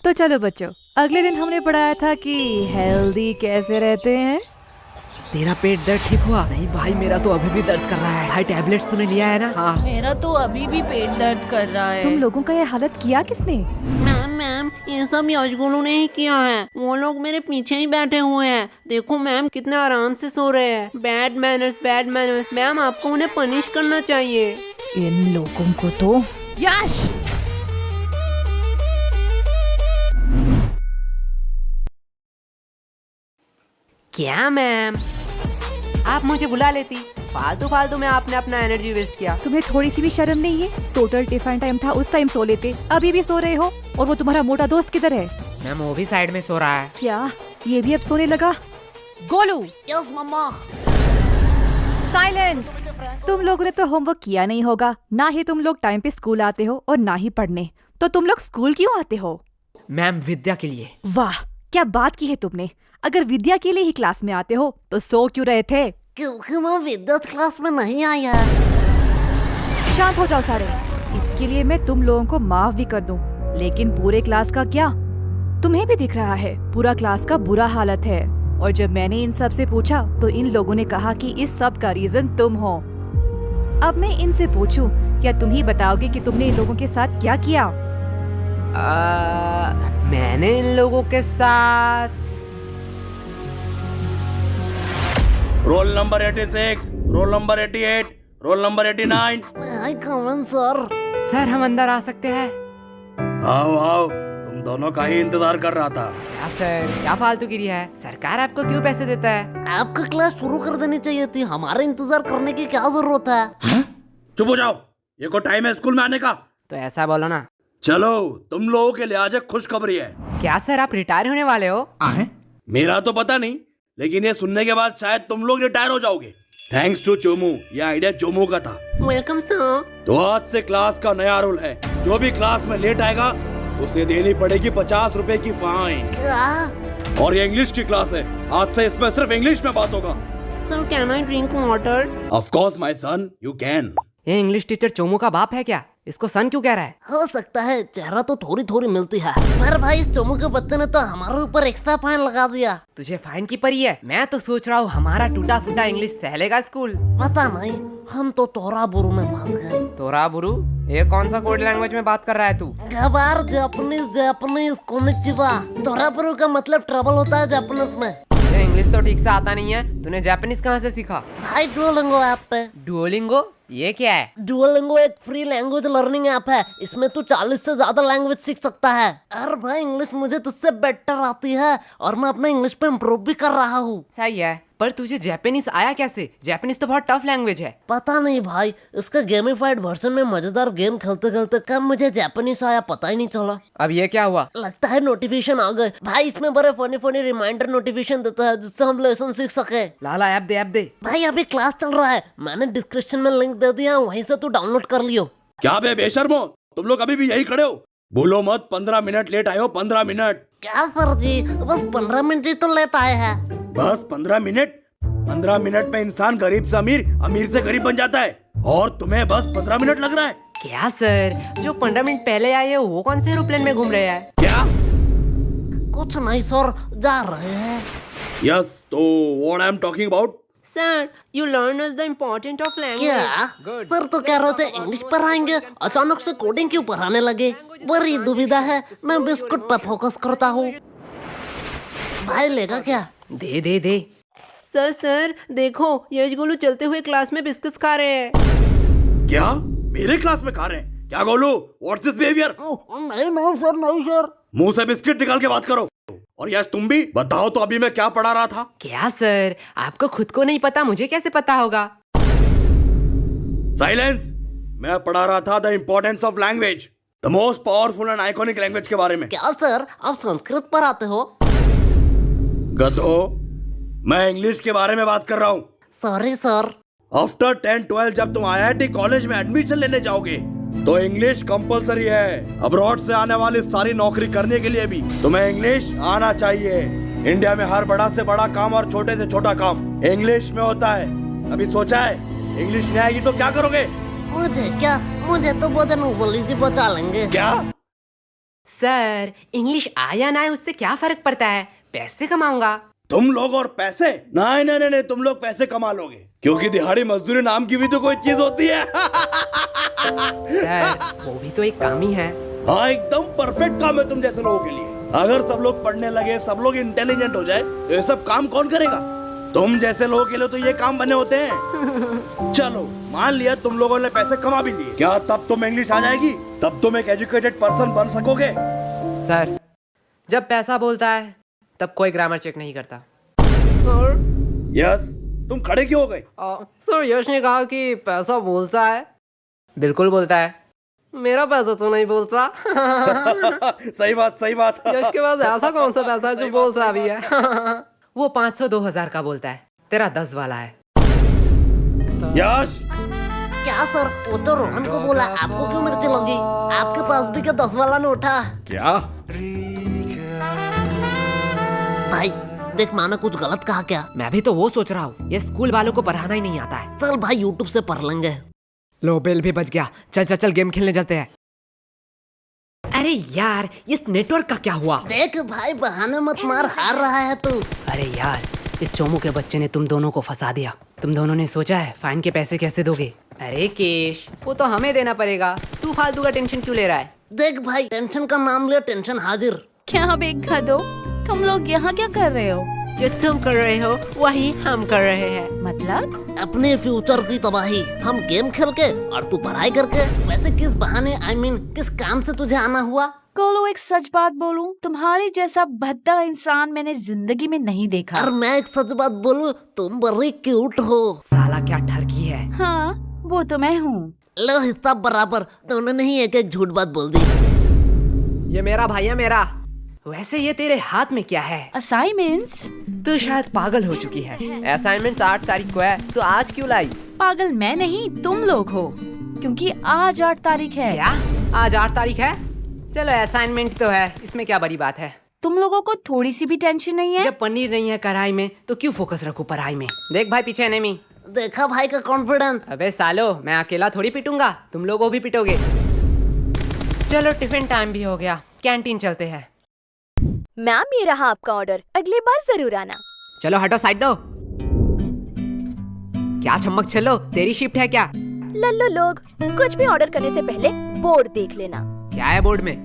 तो चलो बच्चों, अगले दिन हमने पढ़ाया था कि हेल्दी कैसे रहते हैं। तेरा पेट दर्द ठीक हुआ? नहीं भाई, मेरा तो अभी भी दर्द कर रहा है। भाई टैबलेट्स तूने लिया है ना? हाँ। मेरा तो अभी भी पेट दर्द कर रहा है। तुम लोगों का ये हालत किया किसने? मैम ये सब यशगुरु ने ही किया है। वो लोग मेरे पीछे ही बैठे हुए हैं। देखो मैम कितने आराम से सो रहे हैं। Bad manners. मैम आपको उन्हें पनिश करना चाहिए। इन लोगों को तो। यश! क्या मैम, आप मुझे बुला लेती। फालतू में आपने अपना एनर्जी वेस्ट किया। तुम्हें थोड़ी सी भी शर्म नहीं है? टोटल टिफिन टाइम था, उस टाइम सो लेते, अभी भी सो रहे हो। और वो तुम्हारा मोटा दोस्त किधर है? मैम वो भी साइड में सो रहा है। क्या ये भी अब सोने लगा? गोलू! यस मम्मा। साइलेंस! तुम लोगों ने तो होमवर्क किया नहीं होगा। ना ही तुम लोग टाइम पे स्कूल आते हो और ना ही पढ़ने। तो तुम लोग स्कूल क्यों आते हो? मैम विद्या के लिए। वाह, क्या बात की है तुमने। अगर विद्या के लिए ही क्लास में आते हो तो सो क्यों रहे थे? क्योंकि मैं विद्युत क्लास में नहीं आया। शांत हो जाओ सारे। इसके लिए मैं तुम लोगों को माफ भी कर दूं, लेकिन पूरे क्लास का क्या? तुम्हें भी दिख रहा है पूरा क्लास का बुरा हालत है। और जब मैंने इन सब से पूछा तो इन लोगों ने कहा कि इस सब का रीजन तुम हो। अब मैं इनसे पूछूं, क्या तुम ही बताओगे कि तुमने इन लोगों के साथ क्या किया? मैंने इन लोगों के साथ roll number 86, roll number 88, roll number 89। आई कमन सर। सर हम अंदर आ सकते हैं? आओ आओ, तुम दोनों का ही इंतजार कर रहा था। क्या सर, क्या फालतूगिरी है? सरकार आपको क्यों पैसे देता है? आपका क्लास शुरू कर देनी चाहिए थी। हमारे इंतजार करने की क्या जरूरत है? चुप हो जाओ, ये को टाइम है स्कूल में आने का। तो ऐसा बोलो ना। चलो, तुम लोगों के लिए आज एक खुशखबरी है। क्या सर, आप रिटायर होने वाले हो? मेरा तो पता नहीं, लेकिन ये सुनने के बाद शायद तुम लोग रिटायर हो जाओगे। थैंक्स टू चोमू, ये आइडिया चोमू का था। Welcome sir. तो आज से क्लास का नया रूल है, जो भी क्लास में लेट आएगा उसे देनी पड़ेगी 50 रुपए की फाइन। क्या? और ये इंग्लिश की क्लास है, आज से इसमें सिर्फ इंग्लिश में बात होगा। Sir can I drink water? Of course my son, you can. ये इंग्लिश टीचर चोमू का बाप है क्या? इसको सन क्यों कह रहा है? हो सकता है, चेहरा तो थोड़ी मिलती है। पर भाई इस चोमू के बच्चे ने तो हमारे ऊपर एक्स्ट्रा फाइन लगा दिया। तुझे फाइन की परी है? मैं तो सोच रहा हूँ हमारा टूटा फूटा इंग्लिश सहलेगा स्कूल। पता नहीं, हम तो तोरा बुरु में फंस गए। तोरा बुरु? ये कौन सा कोड लैंग्वेज में बात कर रहा है तू? गबार जापानीज कोनिचिवा। तोरा बुरु का मतलब ट्रबल होता है जापानीज में। तुझे इंग्लिश तो ठीक से आता नहीं है, तूने जापानीज कहाँ से सीखा? भाई डुओलिंगो ऐप पे। डुओलिंगो? ये क्या है? डुओलिंगो एक फ्री लैंग्वेज लर्निंग ऐप है। इसमें तू 40 से ज्यादा लैंग्वेज सीख सकता है। अरे भाई इंग्लिश मुझे तुझसे बेटर आती है और मैं अपने इंग्लिश पे इम्प्रूव भी कर रहा हूँ। सही है, पर तुझे जापानीज आया कैसे? जापानीज तो बहुत टफ लैंग्वेज है। पता नहीं भाई, इसका गेमिफाइड वर्जन में मजेदार गेम खेलते खेलते कब मुझे जापानीज आया पता ही नहीं चला। अब ये क्या हुआ? लगता है नोटिफिकेशन आ गए। भाई इसमें बड़े फनी रिमाइंडर नोटिफिकेशन देता है जिससे हम लेसन सीख सके। लाला ऐप दे। भाई अभी क्लास चल रहा है, मैंने डिस्क्रिप्शन में लिंक दे दिया, वहीं से तू डाउनलोड कर लियो। क्या बे बेशर्मो, तुम लोग अभी भी यही खड़े हो? बोलो मत, 15 मिनट लेट आए हो। 15 मिनट? क्या सर जी, बस 15 मिनट ही तो लेट आए हैं। बस 15 मिनट? 15 मिनट में इंसान गरीब से अमीर, अमीर से गरीब बन जाता है, और तुम्हें बस 15 मिनट लग रहा है? क्या सर, जो 15 मिनट पहले आए हैं वो कौन से एरोप्लेन में घूम रहे हैं? क्या? कुछ नहीं सर, जा रहे हैं। यस, तो what I am talking about? Sir, you learn us the importance of language. क्या सर तो कह रहे थे इंग्लिश पढ़ाएंगे, अचानक से कोडिंग क्यों पढ़ाने लगे? बड़ी दुविधा है, मैं बिस्कुट पर फोकस करता हूँ। भाई लेगा क्या? दे। सर देखो, यशगुलू चलते हुए क्लास में बिस्कुट खा रहे हैं। क्या मेरे क्लास में खा रहे हैं? क्या गोलू, व्हाट्स दिस बिहेवियर? नहीं सर। मुंह से बिस्किट निकाल के बात करो। और यस तुम भी बताओ तो, अभी मैं क्या पढ़ा रहा था? क्या सर, आपको खुद को नहीं पता, मुझे कैसे पता होगा? साइलेंस! मैं पढ़ा रहा था the importance of language, the most powerful and iconic language के बारे में। क्या सर, आप संस्कृत पढ़ाते हो? गधो, मैं इंग्लिश के बारे में बात कर रहा हूँ। Sorry sir. आफ्टर 10-12 जब तुम IIT कॉलेज में एडमिशन लेने जाओगे तो इंग्लिश कंपलसरी है। अब्रॉड से आने वाली सारी नौकरी करने के लिए भी तुम्हें इंग्लिश आना चाहिए। इंडिया में हर बड़ा से बड़ा काम और छोटे से छोटा काम इंग्लिश में होता है। अभी सोचा है इंग्लिश नहीं आएगी तो क्या करोगे? मुझे क्या, मुझे तो भोजन उबली जी बचा लेंगे। क्या? सर इंग्लिश आया ना है उससे क्या फर्क पड़ता है, पैसे कमाऊंगा। तुम लोग और पैसे? नहीं नहीं नहीं नहीं, तुम लोग पैसे कमा लोगे, क्योंकि दिहाड़ी मजदूरी नाम की भी तो कोई चीज होती है। सर वो भी तो एक काम ही है। हाँ एकदम परफेक्ट काम है तुम जैसे लोगों के लिए। अगर सब लोग पढ़ने लगे, सब लोग इंटेलिजेंट हो जाए, तो ये सब काम कौन करेगा? तुम जैसे लोगों के लिए तो ये काम बने होते हैं। चलो मान लिया तुम लोगों ने पैसे कमा भी लिए, क्या तब तुम इंग्लिश आ जाएगी? तब तुम एक एजुकेटेड पर्सन बन सकोगे? सर जब पैसा बोलता है तब कोई ग्रामर चेक नहीं करता। सर यस, तुम खड़े क्यों हो गए? सर यश ने कहा कि पैसा बोलता है। बिल्कुल बोलता है। मेरा पैसा तो नहीं बोलता। सही बात सही बात। यश के पास ऐसा कौन सा पैसा है जो बोलता भी है? वो 500 2000 का बोलता है, तेरा 10 वाला है। यश क्या सर, वो तो रोहन को बोला, आपको क्यों मिर्ची लगी? आपके पास भी क्या 10 वाला नोट है? क्या? भाई देख, माना कुछ गलत कहा क्या? मैं भी तो वो सोच रहा हूँ, ये स्कूल वालों को पढ़ाना ही नहीं आता है। चल भाई यूट्यूब से पढ़ लेंगे। लो बेल भी बच गया, चल चल चल गेम खेलने चलते हैं। अरे यार इस नेटवर्क का क्या हुआ? देख भाई बहाने मत मार, हार रहा है तू। अरे यार इस चोमू के बच्चे ने तुम दोनों को फंसा दिया। तुम दोनों ने सोचा है फाइन के पैसे कैसे दोगे? अरे केश वो तो हमें देना पड़ेगा, तू फालतू का टेंशन क्यों ले रहा है? देख भाई, टेंशन का नाम ले, टेंशन हाजिर। क्या बेगा दो, तुम लोग यहाँ क्या कर रहे हो? जो तुम कर रहे हो वही हम कर रहे हैं। मतलब अपने फ्यूचर की तबाही हम गेम खेल के और तू पढ़ाई करके। वैसे किस बहाने, I mean, किस काम से तुझे आना हुआ? कोलो एक सच बात बोलूं, तुम्हारे जैसा भद्दा इंसान मैंने जिंदगी में नहीं देखा। और मैं एक सच बात बोलूं, तुम बड़ी क्यूट हो। साला क्या ठरकी है। हाँ वो तो मैं हूँ। लो हिस्सा बराबर, दोनों ने ही एक एक झूठ बात बोल दी। ये मेरा भाई है मेरा। वैसे ये तेरे हाथ में क्या है? असाइनमेंट्स? तू शायद पागल हो चुकी है। असाइनमेंट्स 8 तारीख को है, तो आज क्यों लाई? पागल मैं नहीं, तुम लोग हो, क्योंकि आज 8 तारीख है। क्या आज 8 तारीख है? चलो असाइनमेंट तो है, इसमें क्या बड़ी बात है। तुम लोगों को थोड़ी सी भी टेंशन नहीं है? जब पनीर नहीं है कढ़ाई में तो क्यों फोकस रखूं पढ़ाई में। देख भाई पीछे एनिमी। देखा भाई का कॉन्फिडेंस। अबे सालो मैं अकेला थोड़ी पिटूंगा, तुम लोगों भी पिटोगे। चलो टिफिन टाइम भी हो गया, कैंटीन चलते हैं। मैम ये रहा आपका ऑर्डर, अगली बार जरूर आना। चलो हटो साइड दो। क्या चमक चलो, तेरी शिफ्ट है क्या? लल्लो लोग, कुछ भी ऑर्डर करने से पहले बोर्ड देख लेना। क्या है बोर्ड में?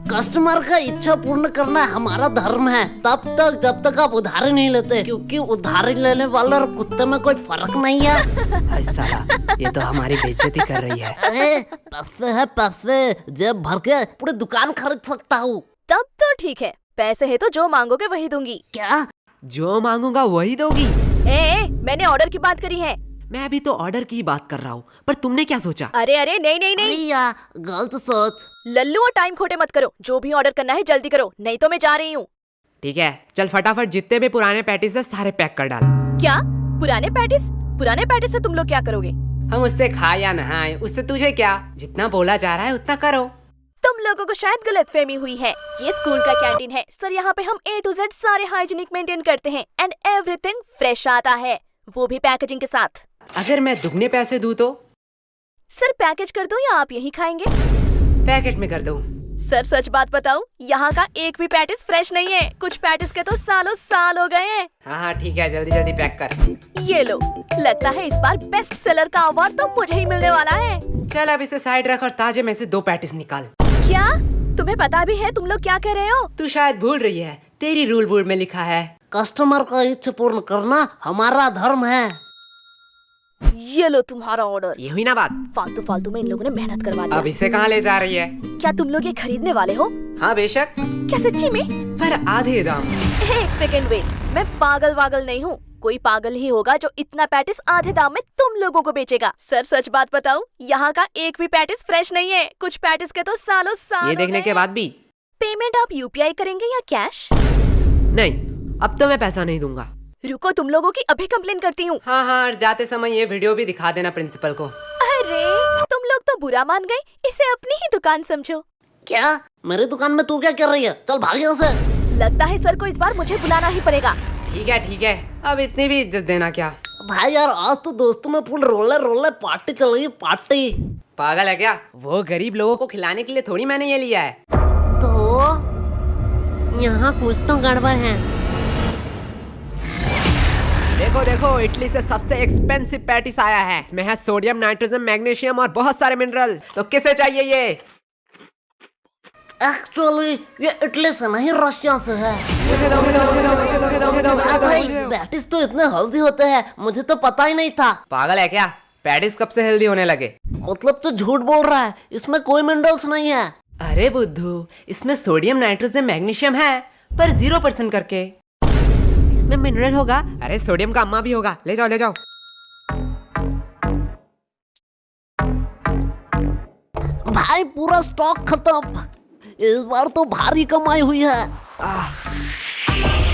कस्टमर का इच्छा पूर्ण करना हमारा धर्म है, तब तक जब तक आप उधारी नहीं लेते, क्योंकि उधारी लेने वाले और कुत्ते में कोई फर्क नहीं है। हाय साला ये तो हमारी बेइज्जती कर रही है। अरे पैसे है पैसे, जेब भर के पूरी दुकान खरीद सकता हूँ। तब तो ठीक है, पैसे है तो जो मांगोगे वही दूंगी। क्या? जो मांगूंगा वही दोगी? मैंने ऑर्डर की बात करी है। मैं भी तो ऑर्डर की बात कर रहा हूँ, पर तुमने क्या सोचा? अरे अरे नहीं नहीं नहीं, भैया गलत सोच। लल्लू और टाइम खोटे मत करो, जो भी ऑर्डर करना है जल्दी करो, नहीं तो मैं जा रही हूँ। ठीक है चल फटाफट जितने भी पुराने पैटीज है सारे पैक कर डाल। क्या पुराने पैटिस? पुराने पैटिस से तुम लोग क्या करोगे? हम उससे खाए या नहाए उससे तुझे क्या, जितना बोला जा रहा है उतना करो। तुम लोगों को शायद गलतफहमी हुई है, ये स्कूल का कैंटीन है सर, यहाँ पे हम A to Z सारे हाइजीनिक मेंटेन करते हैं एंड एवरीथिंग फ्रेश आता है, वो भी पैकेजिंग के साथ। अगर मैं दुगने पैसे दूं तो? सर पैकेज कर दूं या आप यही खाएंगे? पैकेट में कर दूं। सर सच बात बताऊं, यहाँ का एक भी पैटिस फ्रेश नहीं है, कुछ पैटिस के तो सालों साल हो गए हैं। हाँ ठीक है जल्दी जल्दी पैक कर। ये लो, लगता है इस बार बेस्ट सेलर का अवार्ड तो मुझे ही मिलने वाला है। चल अब इसे साइड रख और ताजे में से 2 पैटीज निकाल। क्या तुम्हें पता भी है तुम लोग क्या कह रहे हो? तू शायद भूल रही है, तेरी रूल बोर्ड में लिखा है कस्टमर का इच्छा पूर्ण करना हमारा धर्म है। ये लो तुम्हारा ऑर्डर। ये हुई ना बात? फालतू फालतू में इन लोगों ने मेहनत करवा अब दिया। इसे कहाँ ले जा रही है? क्या तुम लोग ये खरीदने वाले हो? हाँ बेशक, क्या सच्ची में? पर आधे दाम। एक सेकंड वेट, मैं पागल वागल नहीं हूँ, कोई पागल ही होगा जो इतना पैटिस आधे दाम में तुम लोगों को बेचेगा। सर सच बात बताऊं, यहाँ का एक भी पैटिस फ्रेश नहीं है, कुछ पैटिस के तो सालों साल ये देखने के बाद भी? पेमेंट आप UPI करेंगे या कैश? नहीं, अब तो मैं पैसा नहीं दूंगा। रुको, तुम लोगों की अभी कंप्लेन करती हूँ। हाँ और जाते समय ये वीडियो भी दिखा देना प्रिंसिपल को। अरे तुम लोग तो बुरा मान गए, इसे अपनी ही दुकान समझो। क्या मेरी दुकान में तू क्या कर रही है? चल भाग यहाँ से। लगता है सर को इस बार मुझे बुलाना ही पड़ेगा। ठीक है, अब इतनी भी इज्जत देना क्या? भाई यार आज तो दोस्तों में फुल रोले पार्टी चल रही है, पार्टी। पागल है क्या? वो गरीब लोगों को खिलाने के लिए थोड़ी मैंने ये लिया है। तो यहाँ कुछ तो गड़बड़ है। देखो देखो, इटली से सबसे एक्सपेंसिव पैटिस आया है। इसमें है सोडियम, नाइट्रोजन, मैग्नीशियम और बहुत सारे मिनरल। तो किसे चाहिए ये? एक्चुअली ये इटली से नहीं, रशिया से है। मुझे दो, मुझे दो, मुझे दो, मुझे दो, मुझे दो, मुझे दो, मुझे दो, भाई मुझे दो। पैटिस तो इतने हेल्दी होते हैं, मुझे तो पता ही नहीं था। पागल है क्या? पैटिस कब से हेल्दी होने लगे? मतलब तो झूठ बोल रहा है, इसमें कोई मिनरल्स नहीं है। अरे बुद्धू, इसमें सोडियम, नाइट्रोजन, मैग्नीशियम है, पर 0% करके। इसमें मिनरल होगा। अरे सोडियम का अम्मा भी होगा। ले जाओ, ले जाओ। भाई पूरा स्टॉक खत्म। इस बार तो भारी कमाई हुई है।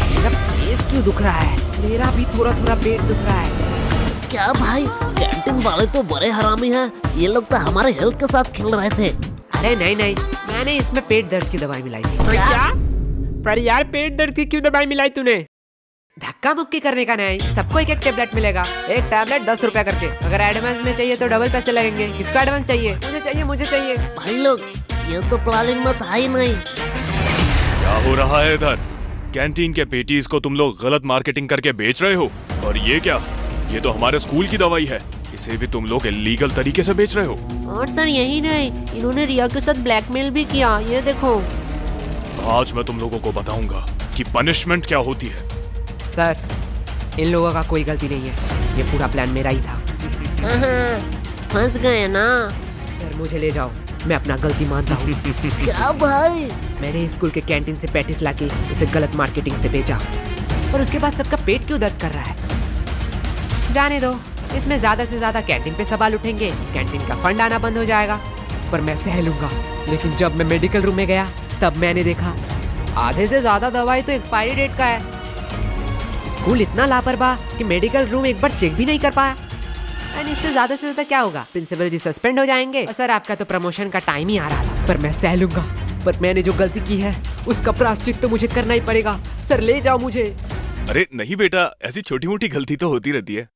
मेरा पेट क्यों दुख रहा है? मेरा भी थोड़ा थोड़ा पेट दुख रहा है। क्या भाई, कैंटीन वाले तो बड़े हरामी हैं। ये लोग तो हमारे हेल्थ के साथ खेल रहे थे। अरे नहीं नहीं, मैंने इसमें पेट दर्द की दवाई मिलाई थी। क्या? पर यार, पेट दर्द की क्यों दवाई मिलाई तूने? धक्का मुक्की करने का नहीं, सबको एक एक टेबलेट मिलेगा। एक टेबलेट 10 रुपया करके। अगर एडवांस में चाहिए तो डबल पैसे लगेंगे। किसको एडवांस चाहिए? मुझे चाहिए, मुझे चाहिए। भाई लोग, ये तो प्लानिंग में था ही नहीं। क्या हो रहा है इधर? कैंटीन के पेटीज को तुम लोग गलत मार्केटिंग करके बेच रहे हो। और ये क्या? ये तो हमारे स्कूल की दवाई है। इसे भी तुम लोग इलीगल तरीके से बेच रहे हो। और सर यही नहीं, इन्होंने रिया के साथ ब्लैकमेल भी किया। ये देखो। आज मैं तुम लोगों को बताऊंगा कि पनिशमेंट क्या होती है। सर, इन लोगों का कोई गलती नहीं है। ये पूरा प्लान मेरा ही था। फंस गए ना। सर मुझे ले जाओ, मैं अपना गलती मानता हूँ। क्या भाई? मैंने स्कूल के कैंटीन से पैटिस लाके इसे गलत मार्केटिंग से बेचा, और उसके बाद सबका पेट क्यों दर्द कर रहा है? जाने दो, इसमें ज्यादा से ज्यादा कैंटीन पे सवाल उठेंगे, कैंटीन का फंड आना बंद हो जाएगा। पर मैं सह लूंगा। लेकिन जब मैं मेडिकल रूम में गया तब मैंने देखा आधे से ज्यादा दवाई तो एक्सपायरी डेट का है। स्कूल इतना लापरवाह कि मेडिकल रूम एक बार चेक भी नहीं कर पाया। एंड इससे ज्यादा से ज्यादा क्या होगा? प्रिंसिपल जी सस्पेंड हो जाएंगे। सर आपका तो प्रमोशन का टाइम ही आ रहा था। पर मैं सह लूंगा। पर मैंने जो गलती की है उसका प्रायश्चित तो मुझे करना ही पड़ेगा। सर ले जाओ मुझे। अरे नहीं बेटा, ऐसी छोटी मोटी गलती तो होती रहती है।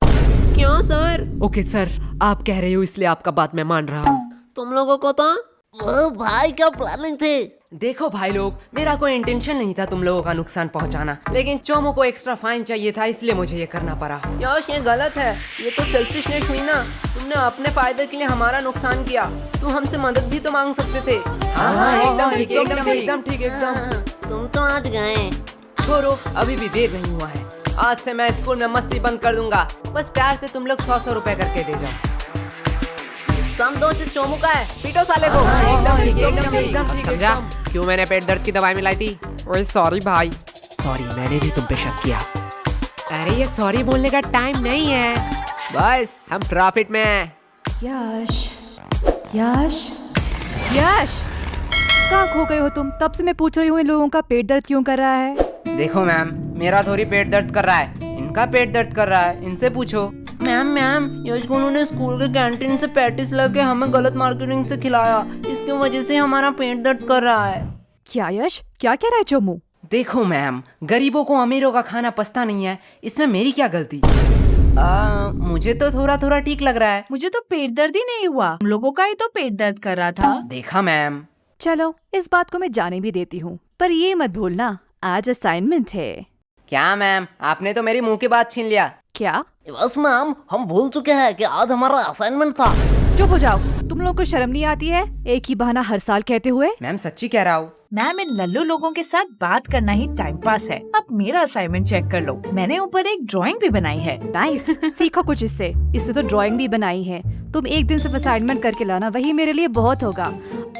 क्यों सर? ओके सर, आप कह रहे हो इसलिए आपका बात मैं मान रहा हूँ। तुम लोगों को तो ओ भाई, क्या प्लानिंग थी? देखो भाई लोग, मेरा कोई इंटेंशन नहीं था तुम लोगों का नुकसान पहुंचाना, लेकिन चोमो को एक्स्ट्रा फाइन चाहिए था, इसलिए मुझे ये करना पड़ा। यश ये गलत है। ये तो सेल्फिशनेस हुई ना। तुमने अपने फायदे के लिए हमारा नुकसान किया। तुम हमसे मदद भी तो मांग सकते थे। हाँ, एकदम ठीक, एकदम ठीक, एकदम ठीक, एकदम। तुम तो आज गए। छोड़ो, अभी भी देर नहीं हुआ है। आज से मैं स्कूल में मस्ती बंद कर दूंगा। बस प्यार से तुम लोग 100 रुपए करके दे जाओ। समदोष इस चोमू का है, पीटो साले को। एकदम ठीक, एकदम ठीक, एकदम ठीक। समझा क्यों मैंने पेट दर्द की दवाई मिलाई थी? ओए सॉरी भाई। सॉरी, मैंने भी तुम पे शक किया। अरे ये सॉरी बोलने का टाइम नहीं है। बस हम ट्रैफिक में हैं। यश, यश, यश, कहाँ खो गए हो तुम? तब से मैं पूछ रही हूँ इन लोगों का पेट दर्द क्यों कर रहा है? देखो मैम, मेरा थोड़ी पेट दर्द कर रहा है, इनका पेट दर्द कर रहा है। इनसे पूछो। मैम यश गुनू ने स्कूल के कैंटीन से पैटिस लाके हमें गलत मार्केटिंग से खिलाया। इसकी वजह से हमारा पेट दर्द कर रहा है। क्या यश, क्या कह रहा है चोमू? देखो मैम, गरीबों को अमीरों का खाना पचता नहीं है, इसमें मेरी क्या गलती? मुझे तो थोड़ा थोड़ा ठीक लग रहा है। मुझे तो पेट दर्द ही नहीं हुआ, हम लोगों का ही तो पेट दर्द कर रहा था। देखा मैम। चलो, इस बात को मैं जाने भी देती हूँ, पर ये मत भूलना आज असाइनमेंट है। क्या मैम, आपने तो मेरी मुंह की बात छीन लिया। क्या? बस मैम, हम भूल चुके हैं कि आज हमारा असाइनमेंट था। चुप हो जाओ, तुम लोगों को शर्म नहीं आती है एक ही बहाना हर साल कहते हुए? मैम सच्ची कह रहा हूँ। मैम, इन लल्लू लोगों के साथ बात करना ही टाइम पास है। अब मेरा असाइनमेंट चेक कर लो, मैंने ऊपर एक ड्राइंग भी बनाई है। नाइस, सीखो कुछ इससे। इससे तो ड्राइंग भी बनाई है। तुम एक दिन सिर्फ असाइनमेंट करके लाना, वही मेरे लिए बहुत होगा।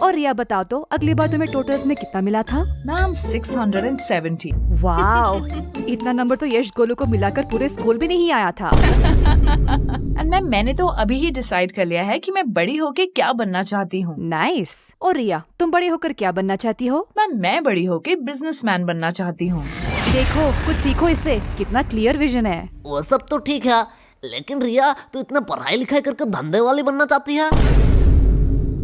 और रिया बताओ तो, अगली बार तुम्हें टोटल्स में कितना मिला था? मैम 670। वाओ, इतना नंबर तो यश गोलू को मिलाकर पूरे स्कूल भी नहीं आया था। एंड मैम, मैंने तो अभी ही डिसाइड कर लिया है कि मैं बड़ी होके क्या बनना चाहती हूँ। नाइस। और रिया, तुम बड़े होकर क्या बनना चाहती हो? मैम, मैं बड़ी होके बिजनेसमैन बनना चाहती हूँ। देखो, कुछ सीखो इससे, कितना क्लियर विजन है। वो सब तो ठीक है, लेकिन रिया, तू इतना पढ़ाई लिखाई करके धंधे वाली बनना चाहती है?